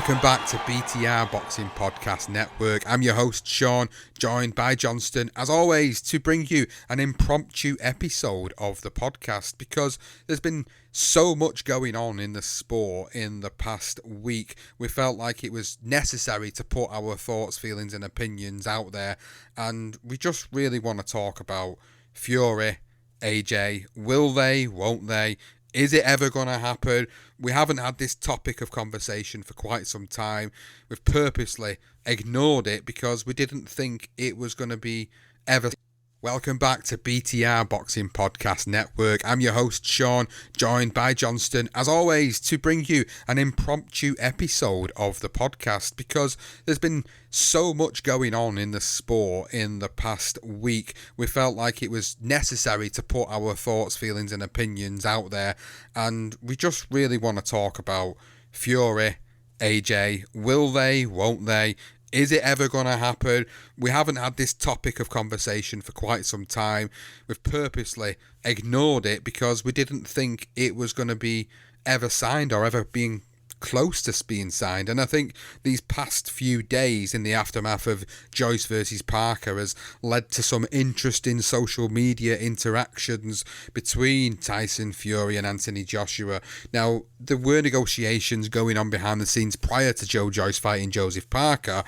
Welcome back to BTR Boxing Podcast Network. I'm your host, Sean, joined by Johnston, as always, to bring you an impromptu episode of the podcast because there's been so much going on in the sport in the past week. We felt like it was necessary to put our thoughts, feelings and opinions out there, and we just really want to talk about Fury, AJ. Will they, won't they? Is it ever going to happen? We haven't had this topic of conversation for quite some time. We've purposely ignored it because we didn't think it was going to be ever. Welcome back to BTR Boxing Podcast Network. I'm your host, Sean, joined by Johnston, as always, to bring you an impromptu episode of the podcast because there's been so much going on in the sport in the past week. We felt like it was necessary to put our thoughts, feelings and opinions out there, and we just really want to talk about Fury, AJ. Will they, won't they? Is it ever going to happen? We haven't had this topic of conversation for quite some time. We've purposely ignored it because we didn't think it was going to be ever signed or ever being close to being signed. And I think these past few days in the aftermath of Joyce versus Parker has led to some interesting social media interactions between Tyson Fury and Anthony Joshua. Now, there were negotiations going on behind the scenes prior to Joe Joyce fighting Joseph Parker,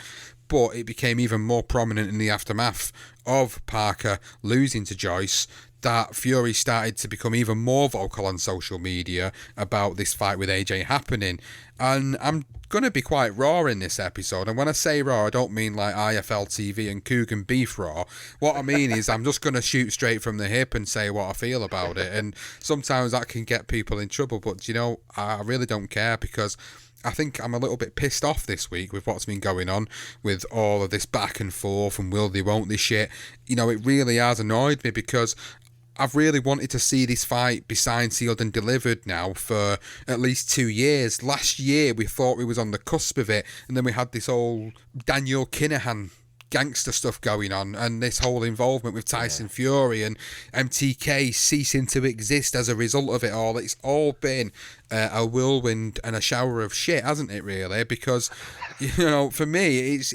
but it became even more prominent in the aftermath of Parker losing to Joyce that Fury started to become even more vocal on social media about this fight with AJ happening. And I'm going to be quite raw in this episode. And when I say raw, I don't mean like IFL TV and Coogan Beef raw. What I mean is I'm just going to shoot straight from the hip and say what I feel about it. And sometimes that can get people in trouble. But, you know, I really don't care because I think I'm a little bit pissed off this week with what's been going on with all of this back and forth and will they, won't they shit. You know, it really has annoyed me because I've really wanted to see this fight be signed, sealed and delivered now for at least 2 years. Last year we thought we was on the cusp of it, and then we had this old Daniel Kinahan gangster stuff going on and this whole involvement with Tyson Fury and MTK ceasing to exist as a result of it all. It's all been a whirlwind and a shower of shit, hasn't it, really? Because, you know, for me it's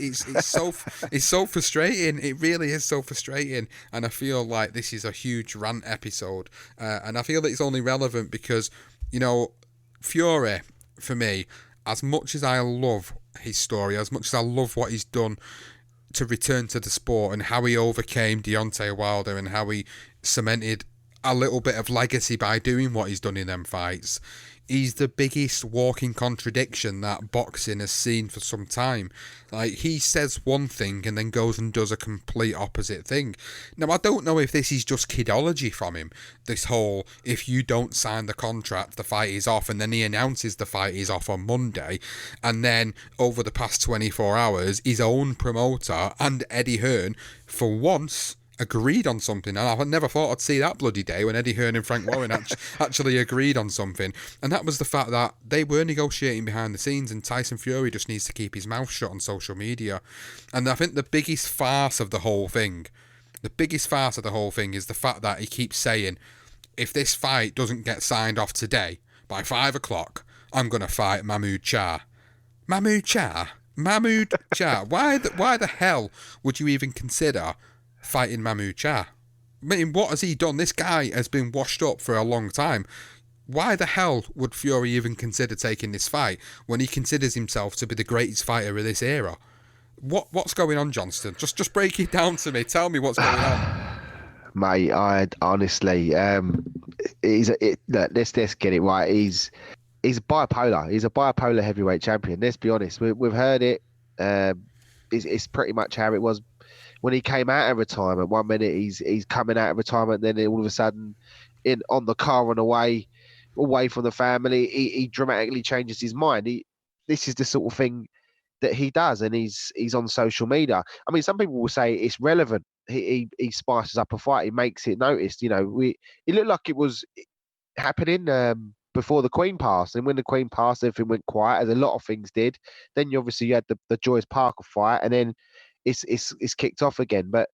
so frustrating. It really is so frustrating, and I feel like this is a huge rant episode, and I feel that it's only relevant because, you know, Fury, for me, as much as I love his story, as much as I love what he's done to return to the sport and how he overcame Deontay Wilder and how he cemented a little bit of legacy by doing what he's done in them fights, he's the biggest walking contradiction that boxing has seen for some time. Like, he says one thing and then goes and does a complete opposite thing. Now, I don't know if this is just kidology from him, this whole, if you don't sign the contract, the fight is off, and then he announces the fight is off on Monday, and then over the past 24 hours, his own promoter and Eddie Hearn, for once, agreed on something. And I never thought I'd see that bloody day when Eddie Hearn and Frank Warren actually agreed on something, and that was the fact that they were negotiating behind the scenes and Tyson Fury just needs to keep his mouth shut on social media. And I think the biggest farce of the whole thing is the fact that he keeps saying, if this fight doesn't get signed off today by 5 o'clock, I'm going to fight Mahmoud Shah. Mahmoud Shah? Why the hell would you even consider fighting Mahmoud Shah? I mean, what has he done? This guy has been washed up for a long time. Why the hell would Fury even consider taking this fight when he considers himself to be the greatest fighter of this era? What's going on, Johnston? Just break it down to me. Tell me what's going on. Mate, I honestly, let's get it right. He's bipolar. He's a bipolar heavyweight champion. Let's be honest. We've heard it. It's pretty much how it was when he came out of retirement. 1 minute he's coming out of retirement, then all of a sudden, on the car on the way away from the family, he dramatically changes his mind. This is the sort of thing that he does, and he's on social media. I mean, some people will say it's relevant. He spices up a fight. He makes it noticed. You know, it looked like it was happening before the Queen passed, and when the Queen passed, everything went quiet, as a lot of things did. Then you had the Joyce Parker fight, and then it's kicked off again. But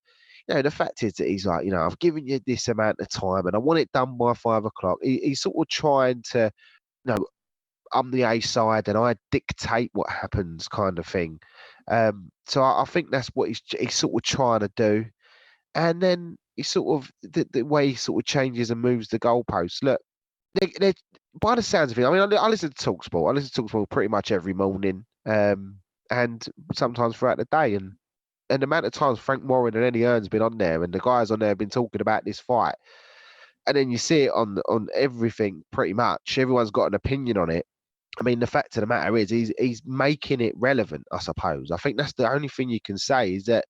you know, the fact is that he's like, you know, I've given you this amount of time, and I want it done by 5 o'clock. He's sort of trying to, you know, I'm the A side and I dictate what happens, kind of thing. So I think that's what he's sort of trying to do. And then he sort of the way he sort of changes and moves the goalposts. Look, they're, by the sounds of it, I mean, I listen to TalkSport. I listen to TalkSport pretty much every morning, and sometimes throughout the day. And the amount of times Frank Warren and Eddie Hearn's been on there, and the guys on there have been talking about this fight, and then you see it on everything pretty much. Everyone's got an opinion on it. I mean, the fact of the matter is, he's making it relevant. I suppose. I think that's the only thing you can say is that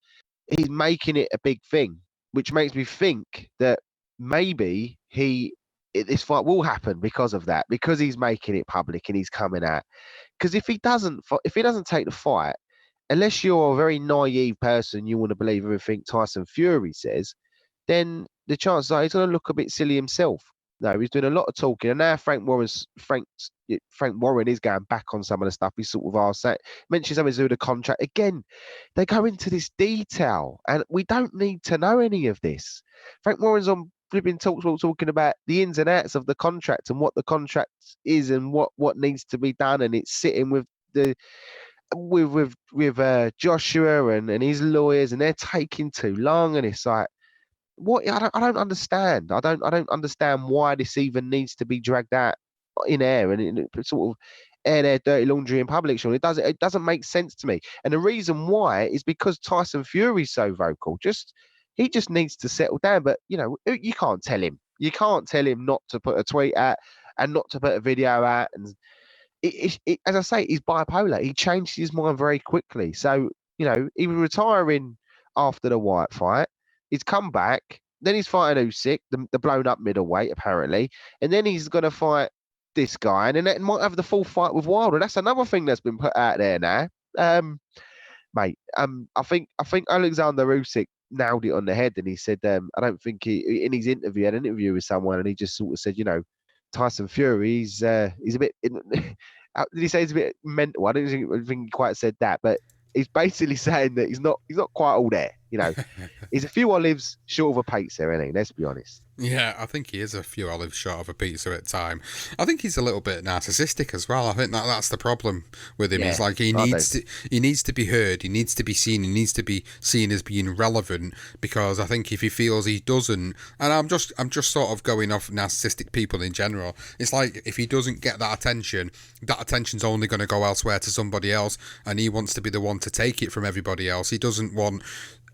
he's making it a big thing, which makes me think that maybe this fight will happen because of that, because he's making it public and he's coming out. Because if he doesn't take the fight, unless you're a very naive person, you want to believe everything Tyson Fury says, then the chances are he's going to look a bit silly himself. No, he's doing a lot of talking, and now Frank Warren is going back on some of the stuff he sort of asked. Mentioned something to do with the contract again. They go into this detail, and we don't need to know any of this. Frank Warren's on flipping talking about the ins and outs of the contract and what the contract is and what needs to be done, and it's sitting with Joshua and his lawyers, and they're taking too long, and it's like, what? I don't understand. I don't understand why this even needs to be dragged out in air and sort of air their dirty laundry in public. Sean, it doesn't make sense to me. And the reason why is because Tyson Fury's so vocal. He just needs to settle down. But you can't tell him. You can't tell him not to put a tweet out and not to put a video out. And as I say, he's bipolar. He changed his mind very quickly. So he was retiring after the White fight. He's come back. Then he's fighting Usyk, the blown up middleweight, apparently. And then he's going to fight this guy. And then that might have the full fight with Wilder. That's another thing that's been put out there now. Mate, I think Alexander Usyk nailed it on the head. And he said, I don't think in his interview, had an interview with someone, and he just sort of said, Tyson Fury, he's a bit, did he say he's a bit mental? I don't think he quite said that, but he's basically saying that he's not quite all there. He's a few olives short of a pizza, isn't he? Let's be honest. Yeah, I think he is a few olives short of a pizza at time. I think he's a little bit narcissistic as well. I think that's the problem with him. Yeah, he's like he needs to be heard, he needs to be seen, he needs to be seen as being relevant, because I think if he feels he doesn't, and I'm just sort of going off narcissistic people in general, it's like if he doesn't get that attention's only going to go elsewhere to somebody else, and he wants to be the one to take it from everybody else. He doesn't want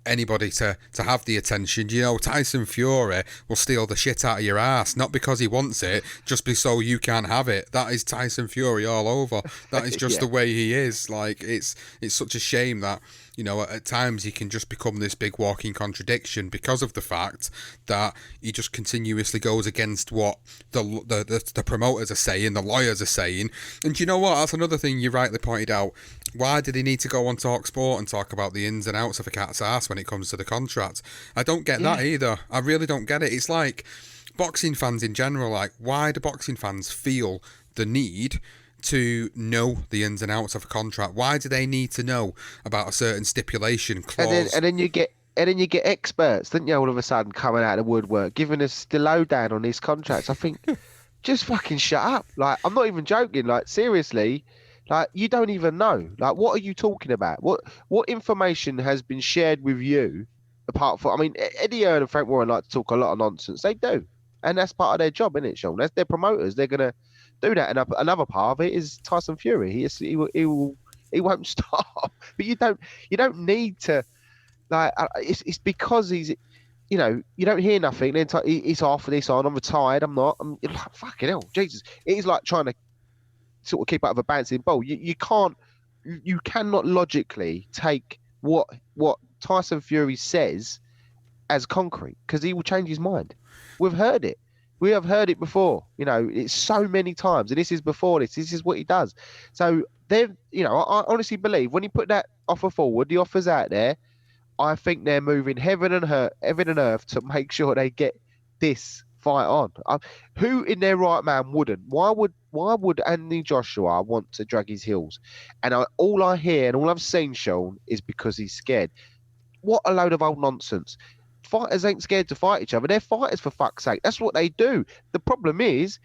anybody to have the attention. Tyson Fury will steal the shit out of your ass, not because he wants it, just so you can't have it. That is Tyson Fury all over. That is just the way he is. Like, it's such a shame that at times he can just become this big walking contradiction because of the fact that he just continuously goes against what the promoters are saying, the lawyers are saying. And you know what? That's another thing you rightly pointed out. Why did he need to go on TalkSport and talk about the ins and outs of a cat's ass when it comes to the contract? I don't get that either. I really don't get it. It's like boxing fans in general, like, why do boxing fans feel the need to know the ins and outs of a contract? Why do they need to know about a certain stipulation clause? And then you get experts, don't you, all of a sudden coming out of the woodwork, giving us the lowdown on these contracts. I think, just fucking shut up. Like, I'm not even joking. Like, seriously, like, you don't even know. Like, what are you talking about? What information has been shared with you apart from, I mean, Eddie Hearn and Frank Warren like to talk a lot of nonsense. They do. And that's part of their job, isn't it, Sean? That's their promoters. They're going to do that. And another part of it is Tyson Fury. He won't stop. But you don't need to, like, it's because he's, you don't hear nothing. Then he's off and he's on. I'm retired. I'm not. I'm like, fucking hell, Jesus. It is like trying to sort of keep up with a bouncing ball. You cannot logically take what Tyson Fury says as concrete, because he will change his mind. We've heard it. We have heard it before. It's so many times, and this is before this. This is what he does. So I honestly believe when he put that offer forward, the offer's out there. I think they're moving heaven and earth to make sure they get this fight on. Who in their right man wouldn't? Why would Anthony Joshua want to drag his heels? And all I hear and all I've seen, Sean, is because he's scared. What a load of old nonsense. Fighters ain't scared to fight each other. They're fighters, for fuck's sake. That's what they do. The problem is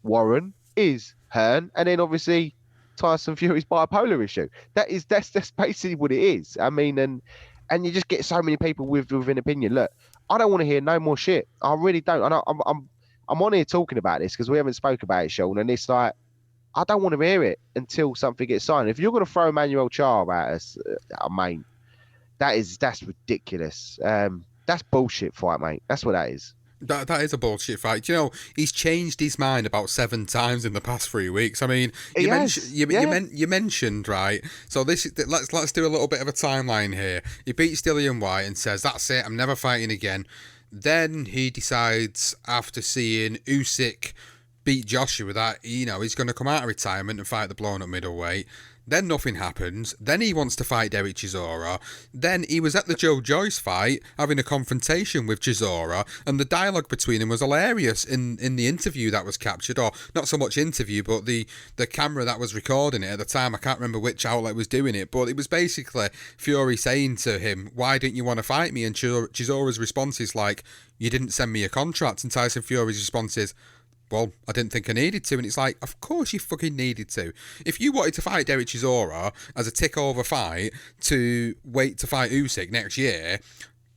Warren, is Hearn, and then obviously Tyson Fury's bipolar issue. That's basically what it is. I mean, and you just get so many people with an opinion. Look, I don't want to hear no more shit. I really don't. And I'm on here talking about this because we haven't spoke about it, Sean, and it's like I don't want to hear it until something gets signed. If you're going to throw Manuel Char at us, mate, that's ridiculous. That's bullshit fight, mate. That's what that is. That is a bullshit fight. You know, he's changed his mind about 7 times in the past 3 weeks. I mean, you mentioned, right? So let's do a little bit of a timeline here. He beats Dillian White and says, "That's it. I'm never fighting again." Then he decides, after seeing Usyk beat Joshua, that he's going to come out of retirement and fight the blown up middleweight. Then nothing happens. Then he wants to fight Derek Chisora. Then he was at the Joe Joyce fight having a confrontation with Chisora, and the dialogue between them was hilarious in the interview that was captured, or not so much interview, but the camera that was recording it at the time. I can't remember which outlet was doing it, but it was basically Fury saying to him, "Why don't you want to fight me?" And Chisora's response is like, "You didn't send me a contract." And Tyson Fury's response is, "Well, I didn't think I needed to." And it's like, of course you fucking needed to. If you wanted to fight Derek Chisora as a tick-over fight to wait to fight Usyk next year,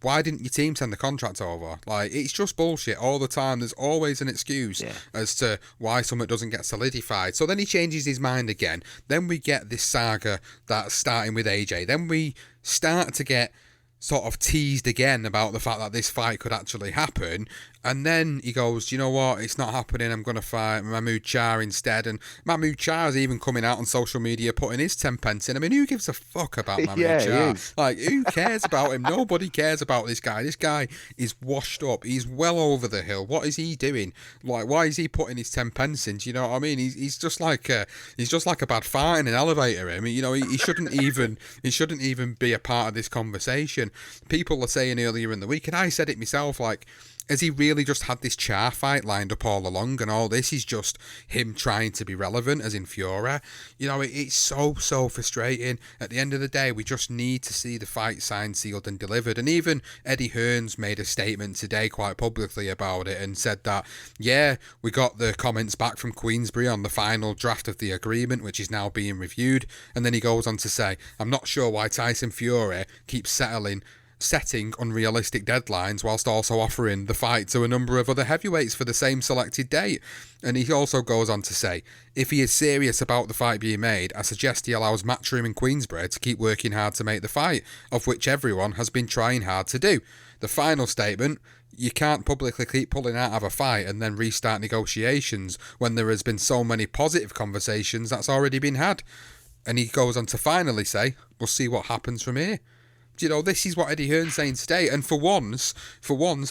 why didn't your team send the contract over? Like, it's just bullshit all the time. There's always an excuse as to why something doesn't get solidified. So then he changes his mind again. Then we get this saga that's starting with AJ. Then we start to get sort of teased again about the fact that this fight could actually happen, and then he goes, "You know what, it's not happening, I'm going to fight Mahmoud Char instead." And Mahmoud Char's even coming out on social media putting his 10 pence in. I mean, who gives a fuck about Mahmoud Char? Like, who cares about him? Nobody cares about this guy. This guy is washed up. He's well over the hill. What is he doing? Like, why is he putting his 10 pence in? Do you know what I mean? He's just like a bad fart in an elevator. I mean, he shouldn't even be a part of this conversation. People are saying earlier in the week, and I said it myself, like, has he really just had this Char fight lined up all along, and all this is just him trying to be relevant, as in Fury? It's so frustrating. At the end of the day, we just need to see the fight signed, sealed and delivered. And even Eddie Hearn's made a statement today quite publicly about it and said that, yeah, we got the comments back from Queensberry on the final draft of the agreement, which is now being reviewed. And then he goes on to say, "I'm not sure why Tyson Fury keeps setting unrealistic deadlines whilst also offering the fight to a number of other heavyweights for the same selected date." And he also goes on to say, "If he is serious about the fight being made, I suggest he allows Matchroom in Queensberry to keep working hard to make the fight, of which everyone has been trying hard to do." The final statement: you can't publicly keep pulling out of a fight and then restart negotiations when there has been so many positive conversations that's already been had. And he goes on to finally say, "We'll see what happens from here." This is what Eddie Hearn's saying today, and for once,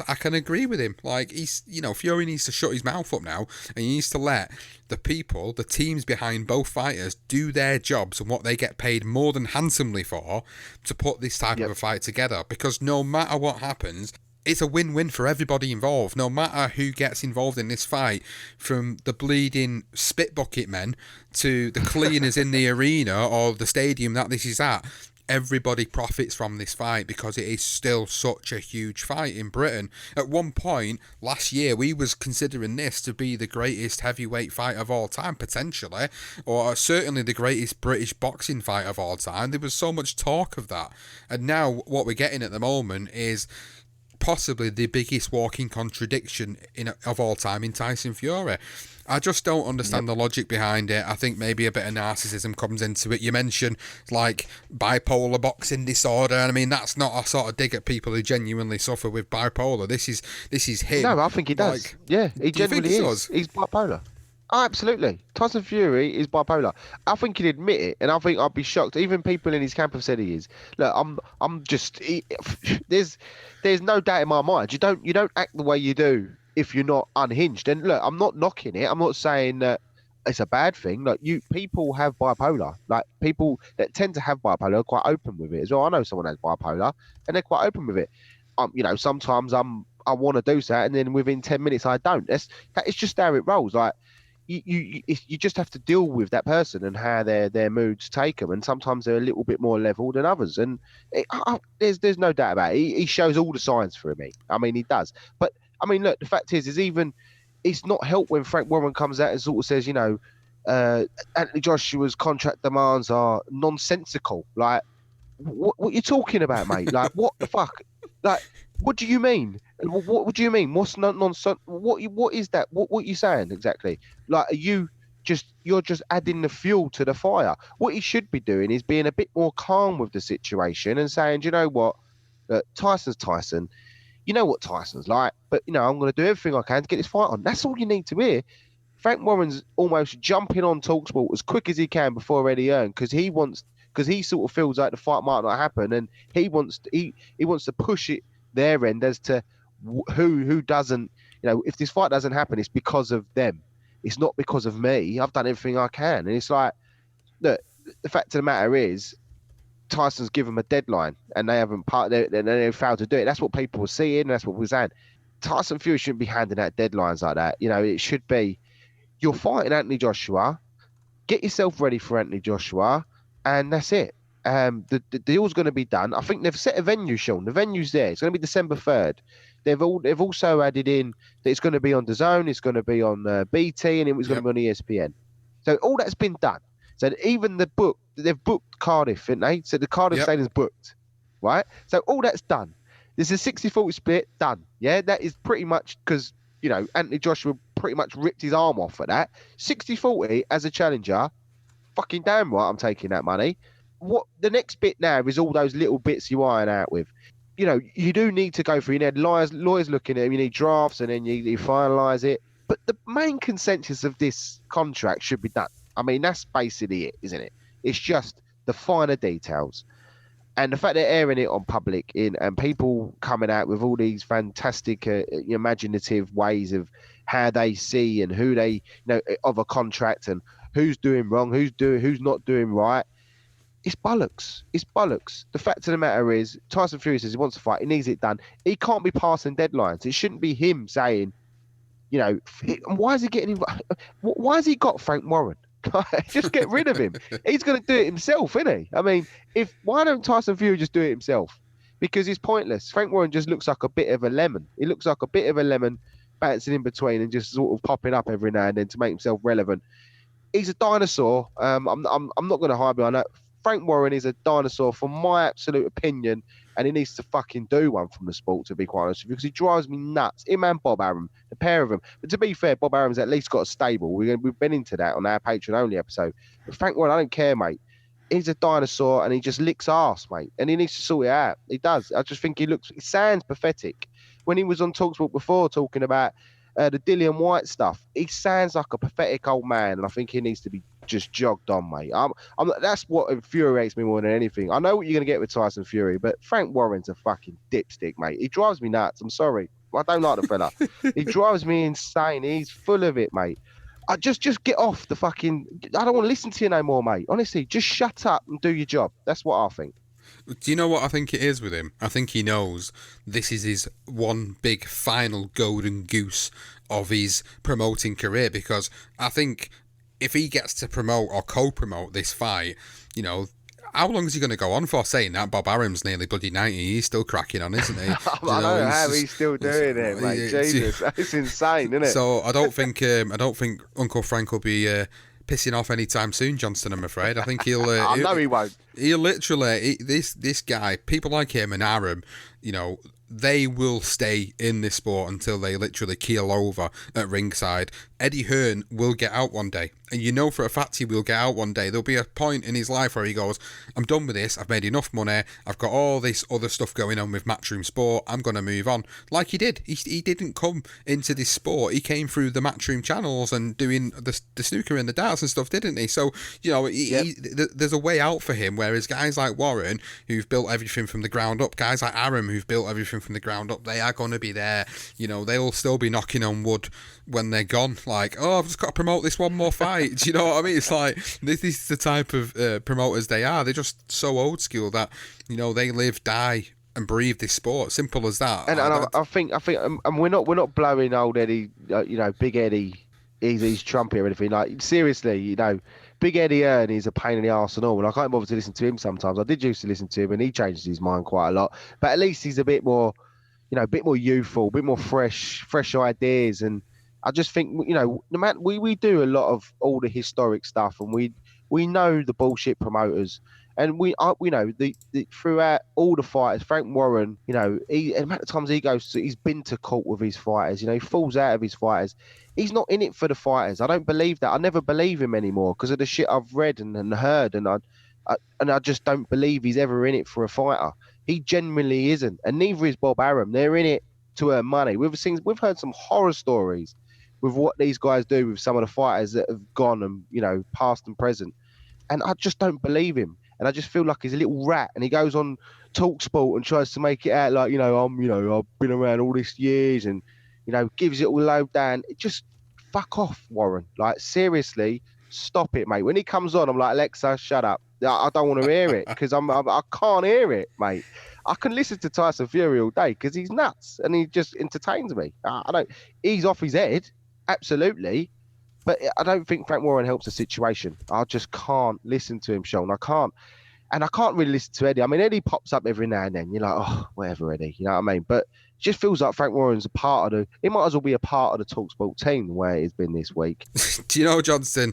I can agree with him. Like, Fury needs to shut his mouth up now, and he needs to let the teams behind both fighters, do their jobs and what they get paid more than handsomely for to put this type of a fight together. Because no matter what happens, it's a win-win for everybody involved. No matter who gets involved in this fight, from the bleeding spit bucket men to the cleaners in the arena or the stadium that this is at, everybody profits from this fight because it is still such a huge fight in Britain. At one point last year, we was considering this to be the greatest heavyweight fight of all time, potentially, or certainly the greatest British boxing fight of all time. There was so much talk of that, and now what we're getting at the moment is possibly the biggest walking contradiction of all time in Tyson Fury. I just don't understand the logic behind it. I think maybe a bit of narcissism comes into it. You mentioned like bipolar boxing disorder, and I mean, that's not a sort of dig at people who genuinely suffer with bipolar. This is him. No, I think he does. Like, yeah, he genuinely is. He's bipolar. Oh, absolutely. Tyson Fury is bipolar. I think he'd admit it, and I think I'd be shocked. Even people in his camp have said he is. Look, there's no doubt in my mind. You don't act the way you do if you're not unhinged. And look, I'm not knocking it. I'm not saying that it's a bad thing. Like, people have bipolar. Like, people that tend to have bipolar are quite open with it as well. I know someone has bipolar, and they're quite open with it. Sometimes I want to do that, and then within 10 minutes I don't. That is just how it rolls. Like, you just have to deal with that person and how their moods take them, and sometimes they're a little bit more level than others, and there's no doubt about it. He shows all the signs for me. I mean, he does. But I mean, look, the fact is even it's not helped when Frank Warren comes out and sort of says, Anthony Joshua's contract demands are nonsensical. Like, what you talking about, mate? Like, what the fuck? Like, what do you mean? What do you mean? What's nonsense? What is that? What you saying exactly? Like, you're just adding the fuel to the fire. What he should be doing is being a bit more calm with the situation and saying, do you know what? Tyson's Tyson. You know what Tyson's like, but I'm going to do everything I can to get this fight on. That's all you need to hear. Frank Warren's almost jumping on TalkSport as quick as he can before Eddie Hearn because he sort of feels like the fight might not happen, and he wants to push it their end as to who doesn't. If this fight doesn't happen, it's because of them. It's not because of me. I've done everything I can, and it's like, look, the fact of the matter is, Tyson's given them a deadline, and they haven't they've failed to do it. That's what people were seeing. That's what we're saying. Tyson Fury shouldn't be handing out deadlines like that. It should be, you're fighting Anthony Joshua, get yourself ready for Anthony Joshua, and that's it. The deal's going to be done. I think they've set a venue, Sean. The venue's there. It's going to be December 3rd. They've also added in that it's going to be on DAZN, it's going to be on BT, and it was going to be on ESPN. So all that's been done. So even they've booked Cardiff, haven't they? So the Cardiff stadium's booked, right? So all that's done. There's a 60-40 split done. Yeah, that is pretty much because, Anthony Joshua pretty much ripped his arm off for that. 60-40 as a challenger, fucking damn right I'm taking that money. What the next bit now is all those little bits you iron out with. You do need to go through. You need lawyers looking at them. You need drafts, and then you finalise it. But the main consensus of this contract should be done. I mean, that's basically it, isn't it? It's just the finer details. And the fact they're airing it on public and people coming out with all these fantastic, imaginative ways of how they see and who they, of a contract and who's doing wrong, who's not doing right. It's bollocks. It's bollocks. The fact of the matter is, Tyson Fury says he wants to fight. He needs it done. He can't be passing deadlines. It shouldn't be him saying, why is he getting involved? Why has he got Frank Warren? Just get rid of him. He's going to do it himself, isn't he? I mean, why don't Tyson Fury just do it himself? Because it's pointless. Frank Warren just looks like a bit of a lemon. He looks like a bit of a lemon bouncing in between and just sort of popping up every now and then to make himself relevant. He's a dinosaur. I'm not going to hide behind that. Frank Warren is a dinosaur, from my absolute opinion, and he needs to fucking do one from the sport, to be quite honest with you, because he drives me nuts. Him and Bob Arum, the pair of them. But to be fair, Bob Arum's at least got a stable. We've been into that on our Patreon-only episode. But Frank Warren, I don't care, mate. He's a dinosaur, and he just licks arse, mate. And he needs to sort it out. He does. I just think he sounds pathetic. When he was on TalkSport before talking about the Dillian White stuff, he sounds like a pathetic old man, and I think he needs to be just jogged on, mate. That's what infuriates me more than anything. I know what you're going to get with Tyson Fury, but Frank Warren's a fucking dipstick, mate. He drives me nuts. I'm sorry. I don't like the fella. He drives me insane. He's full of it, mate. I just get off the fucking... I don't want to listen to you no more, mate. Honestly, just shut up and do your job. That's what I think. Do you know what I think it is with him? I think he knows this is his one big final golden goose of his promoting career, because I think if he gets to promote or co-promote this fight, how long is he going to go on for? Saying that, Bob Arum's nearly bloody 90. He's still cracking on, isn't he? I don't know how he's still doing it, mate. Jesus, that's insane, isn't it? So I don't think Uncle Frank will be pissing off anytime soon, Johnston, I'm afraid. I think he'll... I know he won't. He'll literally... This guy, people like him and Arum, they will stay in this sport until they literally keel over at ringside. Eddie Hearn will get out one day. And for a fact he will get out one day. There'll be a point in his life where he goes, I'm done with this. I've made enough money. I've got all this other stuff going on with Matchroom Sport. I'm going to move on. Like he did. He didn't come into this sport. He came through the Matchroom channels and doing the snooker and the darts and stuff, didn't he? So, there's a way out for him. Whereas guys like Warren, who've built everything from the ground up, guys like Arum, who've built everything from the ground up, they are going to be there. They'll still be knocking on wood when they're gone. Like, I've just got to promote this one more fight. Do you know what I mean? It's like, this is the type of promoters they are. They're just so old school that, they live, die, and breathe this sport. Simple as that. And I think, and we're not blowing old Eddie, Big Eddie, he's Trumpy or anything. Like, seriously, Big Eddie Hearn is a pain in the arse and all, and I can't bother to listen to him sometimes. I did used to listen to him, and he changes his mind quite a lot. But at least he's a bit more, a bit more youthful, a bit more fresh ideas, and I just think, no matter we do a lot of all the historic stuff, and we know the bullshit promoters, and we know the throughout all the fighters, Frank Warren, the amount of times he's been to court with his fighters, he falls out of his fighters. He's not in it for the fighters. I don't believe that. I never believe him anymore because of the shit I've read and heard, and I just don't believe he's ever in it for a fighter. He genuinely isn't, and neither is Bob Arum. They're in it to earn money. We've heard some horror stories with what these guys do with some of the fighters that have gone and past and present, and I just don't believe him. And I just feel like he's a little rat, and he goes on TalkSport and tries to make it out like I've been around all these years, and gives it all low down. It just fuck off, Warren. Like seriously, stop it, mate. When he comes on, I'm like, Alexa, shut up. I don't want to hear it because I can't hear it, mate. I can listen to Tyson Fury all day because he's nuts and he just entertains me. I don't. He's off his head, absolutely, but I don't think Frank Warren helps the situation. I just can't listen to him, Sean. I can't, and I can't really listen to Eddie. I mean, Eddie pops up every now and then. You're like, oh, whatever, Eddie. You know what I mean? But it just feels like Frank Warren's a part of the. He might as well be a part of the TalkSport team the way it's been this week. Do you know, Johnston?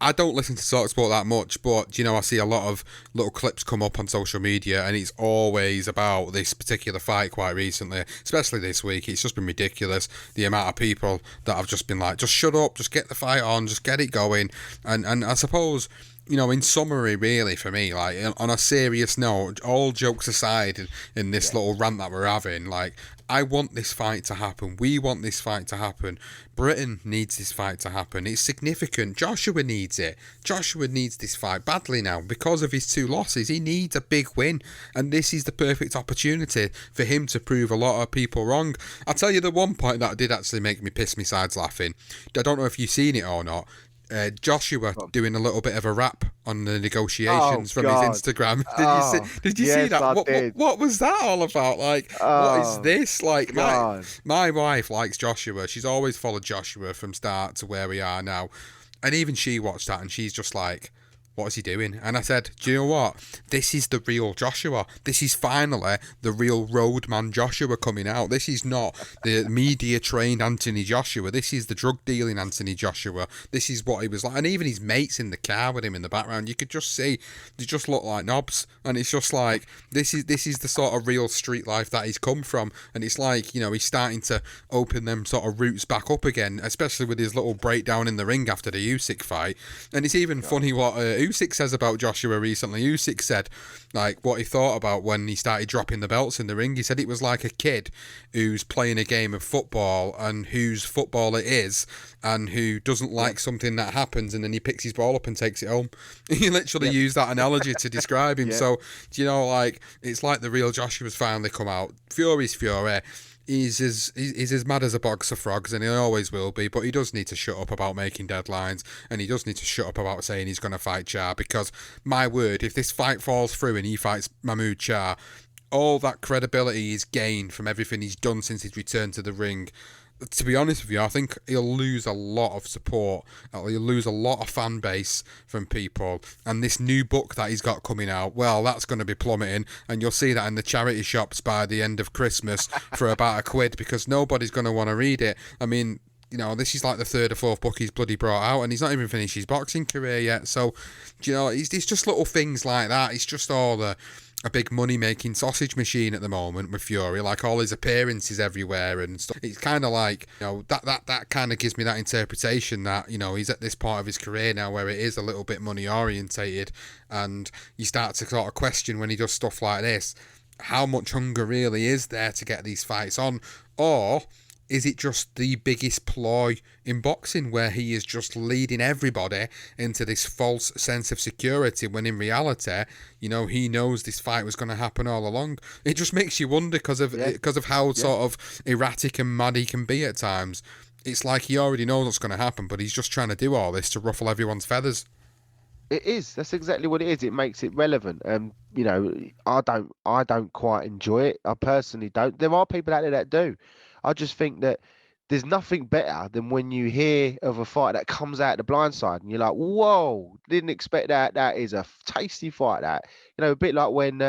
I don't listen to TalkSport that much, but I see a lot of little clips come up on social media, and it's always about this particular fight quite recently, especially this week. It's just been ridiculous, the amount of people that have just been like, just shut up, just get the fight on, just get it going. And I suppose, in summary, really, for me, like, on a serious note, all jokes aside in this little rant that we're having, like, I want this fight to happen. We want this fight to happen. Britain needs this fight to happen. It's significant. Joshua needs it. Joshua needs this fight badly now because of his 2 losses. He needs a big win, and this is the perfect opportunity for him to prove a lot of people wrong. I'll tell you the one point that did actually make me piss my sides laughing. I don't know if you've seen it or not. Joshua doing a little bit of a rap on the negotiations from his Instagram. Did you see that? What was that all about? Like, what is this? Like, my wife likes Joshua. She's always followed Joshua from start to where we are now. And even she watched that and she's just like, what is he doing? And I said, do you know what? This is the real Joshua. This is finally the real roadman Joshua coming out. This is not the media-trained Anthony Joshua. This is the drug-dealing Anthony Joshua. This is what he was like. And even his mates in the car with him in the background, you could just see they just look like knobs. And it's just like, this is the sort of real street life that he's come from. And it's like, he's starting to open them sort of roots back up again, especially with his little breakdown in the ring after the Usyk fight. And it's even funny what Usyk says about Joshua recently. Usyk said, like, what he thought about when he started dropping the belts in the ring. He said it was like a kid who's playing a game of football and whose football it is and who doesn't like something that happens and then he picks his ball up and takes it home. He literally used that analogy to describe him. So, like, it's like the real Joshua's finally come out. Fury's Fury. He's as mad as a box of frogs, and he always will be, but he does need to shut up about making deadlines, and he does need to shut up about saying he's going to fight Char, because, my word, if this fight falls through and he fights Mahmoud Char, all that credibility he's gained from everything he's done since his return to the ring, to be honest with you, I think he'll lose a lot of support. He'll lose a lot of fan base from people. And this new book that he's got coming out, well, that's going to be plummeting. And you'll see that in the charity shops by the end of Christmas for about £1, because nobody's going to want to read it. I mean, this is like the 3rd or 4th book he's bloody brought out, and he's not even finished his boxing career yet. So, it's just little things like that. It's just all a big money-making sausage machine at the moment with Fury, like all his appearances everywhere and stuff. It's kind of like, that kind of gives me that interpretation that, he's at this part of his career now where it is a little bit money-orientated, and you start to sort of question when he does stuff like this, how much hunger really is there to get these fights on, or is it just the biggest ploy in boxing where he is just leading everybody into this false sense of security when in reality, he knows this fight was going to happen all along? It just makes you wonder because of how sort of erratic and mad he can be at times. It's like he already knows what's going to happen, but he's just trying to do all this to ruffle everyone's feathers. It is. That's exactly what it is. It makes it relevant. I don't quite enjoy it. I personally don't. There are people out there that do. I just think that there's nothing better than when you hear of a fight that comes out the blind side and you're like, whoa, didn't expect that. That is a tasty fight. That, a bit like when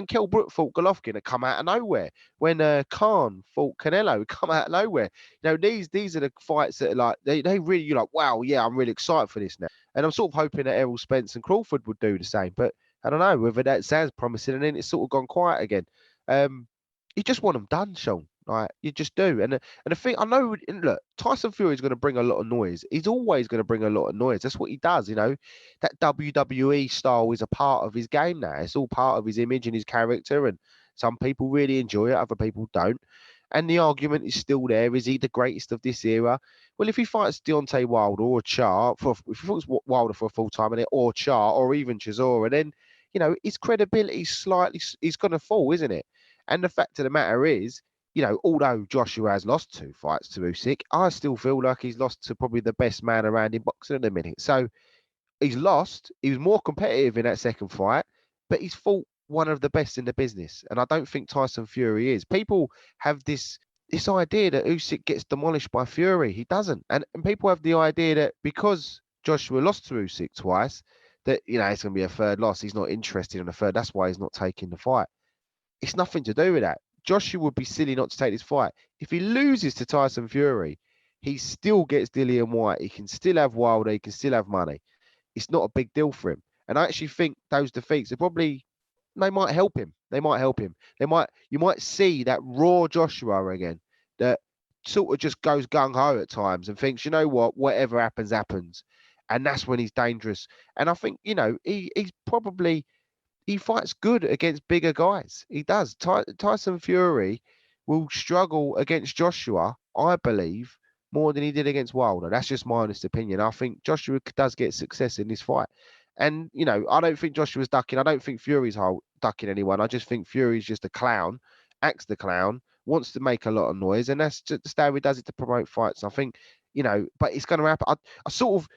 Kell Brook fought Golovkin, it come out of nowhere. When Khan fought Canelo, it come out of nowhere. These are the fights that are like they really, you're like, wow, yeah, I'm really excited for this now. And I'm sort of hoping that Errol Spence and Crawford would do the same. But I don't know whether that sounds promising, and then it's sort of gone quiet again. You just want them done, Sean. Like, you just do. And the thing, I know, look, Tyson Fury is going to bring a lot of noise. He's always going to bring a lot of noise. That's what he does, That WWE style is a part of his game now. It's all part of his image and his character. And some people really enjoy it, other people don't. And the argument is still there. Is he the greatest of this era? Well, if he fights Deontay Wilder or if he fights Wilder for a full time minute, or Char, or even Chisora, then, his credibility is going to fall, isn't it? And the fact of the matter is, although Joshua has lost 2 fights to Usyk, I still feel like he's lost to probably the best man around in boxing at the minute. So he's lost. He was more competitive in that second fight, but he's fought one of the best in the business. And I don't think Tyson Fury is. People have this idea that Usyk gets demolished by Fury. He doesn't. And people have the idea that because Joshua lost to Usyk twice, that, it's going to be a third loss. He's not interested in a third. That's why he's not taking the fight. It's nothing to do with that. Joshua would be silly not to take this fight. If he loses to Tyson Fury, he still gets Dillian White. He can still have Wilder. He can still have money. It's not a big deal for him. And I actually think those defeats they might help him. They might help him. You might see that raw Joshua again, that sort of just goes gung-ho at times and thinks, you know what, whatever happens, happens. And that's when he's dangerous. And I think, he fights good against bigger guys. He does. Tyson Fury will struggle against Joshua, I believe, more than he did against Wilder. That's just my honest opinion. I think Joshua does get success in this fight. And, I don't think Joshua's ducking. I don't think Fury's ducking anyone. I just think Fury's just a clown, acts the clown, wants to make a lot of noise. And that's just how he does it to promote fights. I think, but it's going to happen. I sort of,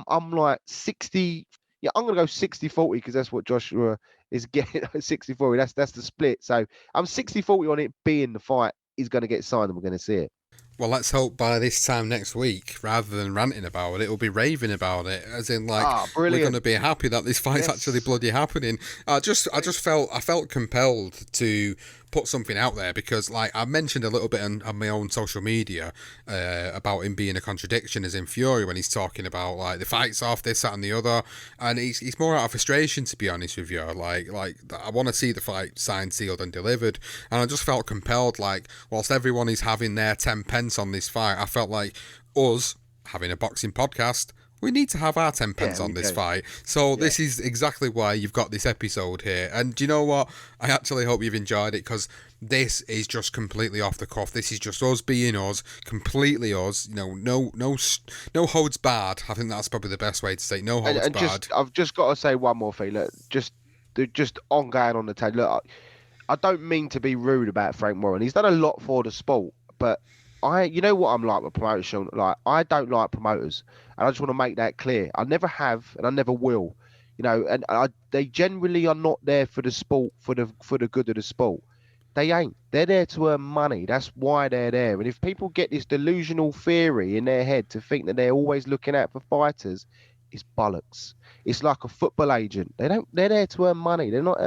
I'm like 60. Yeah, I'm going to go 60-40 because that's what Joshua is getting. 60-40. That's the split. So I'm 60-40 on it being the fight is going to get signed and we're going to see it. Well, let's hope by this time next week, rather than ranting about it, we'll be raving about it. As in, like, we're going to be happy that this fight's actually bloody happening. I felt compelled to put something out there because, like, I mentioned a little bit on my own social media about him being a contradiction, as in Fury, when he's talking about, like, the fight's off, this, that, and the other, and he's more out of frustration, to be honest with you. Like I want to see the fight signed, sealed, and delivered, and I just felt compelled, like, whilst everyone is having their 10 pence on this fight, I felt like us having a boxing podcast, we need to have our 10 pence on this fight. So this is exactly why you've got this episode here. And do you know what? I actually hope you've enjoyed it, because this is just completely off the cuff. This is just us being us, completely us. No holds barred. I think that's probably the best way to say it. No holds barred. I've just got to say one more thing. Look, just ongoing on the table. Look, I don't mean to be rude about Frank Warren. He's done a lot for the sport, but you know what I'm like with promoters, Sean? Like, I don't like promoters, and I just want to make that clear. I never have, and I never will. And they generally are not there for the sport, for the good of the sport. They ain't. They're there to earn money. That's why they're there. And if people get this delusional theory in their head to think that they're always looking out for fighters, it's bollocks. It's like a football agent. They're there to earn money. They're not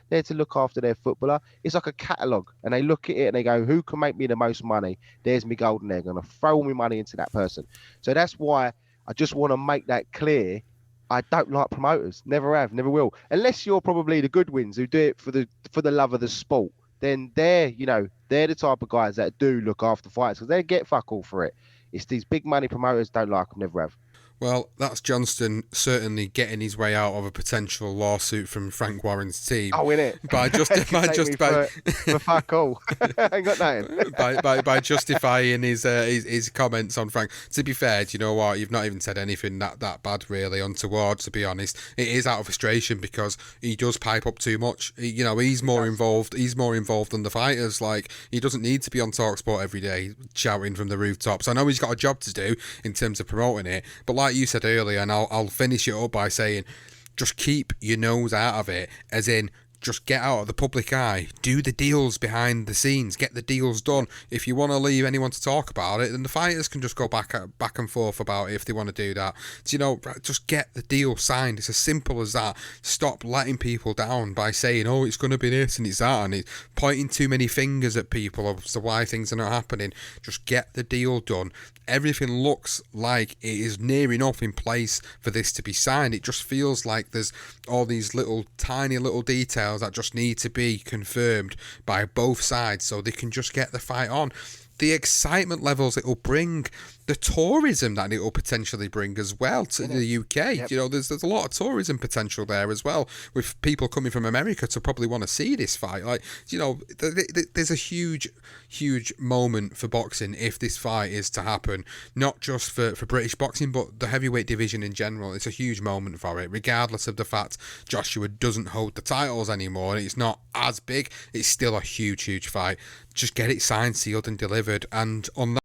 there to look after their footballer. It's like a catalogue, and they look at it and they go, who can make me the most money? There's me golden egg. I'm going to throw all my money into that person. So that's why I just want to make that clear. I don't like promoters. Never have, never will. Unless you're probably the Goodwins who do it for the love of the sport. Then they're the type of guys that do look after fights, because they get fuck all for it. It's these big money promoters, don't like them, never have. Well, that's Johnston certainly getting his way out of a potential lawsuit from Frank Warren's team. Oh, innit? For fuck all. I ain't got nothing. by justifying his comments on Frank. To be fair, do you know what? You've not even said anything that bad, really, untoward, to be honest. It is out of frustration because he does pipe up too much. He's more involved. He's more involved than the fighters. Like, he doesn't need to be on TalkSport every day shouting from the rooftops. I know he's got a job to do in terms of promoting it, but like you said earlier, and I'll finish it up by saying, just keep your nose out of it, as in, just get out of the public eye, do the deals behind the scenes, get the deals done. If you want to leave anyone to talk about it, then the fighters can just go back and forth about it if they want to do that. So, just get the deal signed. It's as simple as that. Stop letting people down by saying, oh, it's going to be this and it's that, and it's pointing too many fingers at people as to why things are not happening. Just get the deal done. Everything looks like it is near enough in place for this to be signed. It just feels like there's all these tiny little details that just need to be confirmed by both sides so they can just get the fight on. The excitement levels it will bring, the tourism that it will potentially bring as well to the UK. Yep. There's a lot of tourism potential there as well, with people coming from America to probably want to see this fight. There's a huge moment for boxing if this fight is to happen, not just for British boxing, but the heavyweight division in general. It's a huge moment for it, regardless of the fact Joshua doesn't hold the titles anymore and it's not as big. It's still a huge fight. Just get it signed, sealed and delivered. And on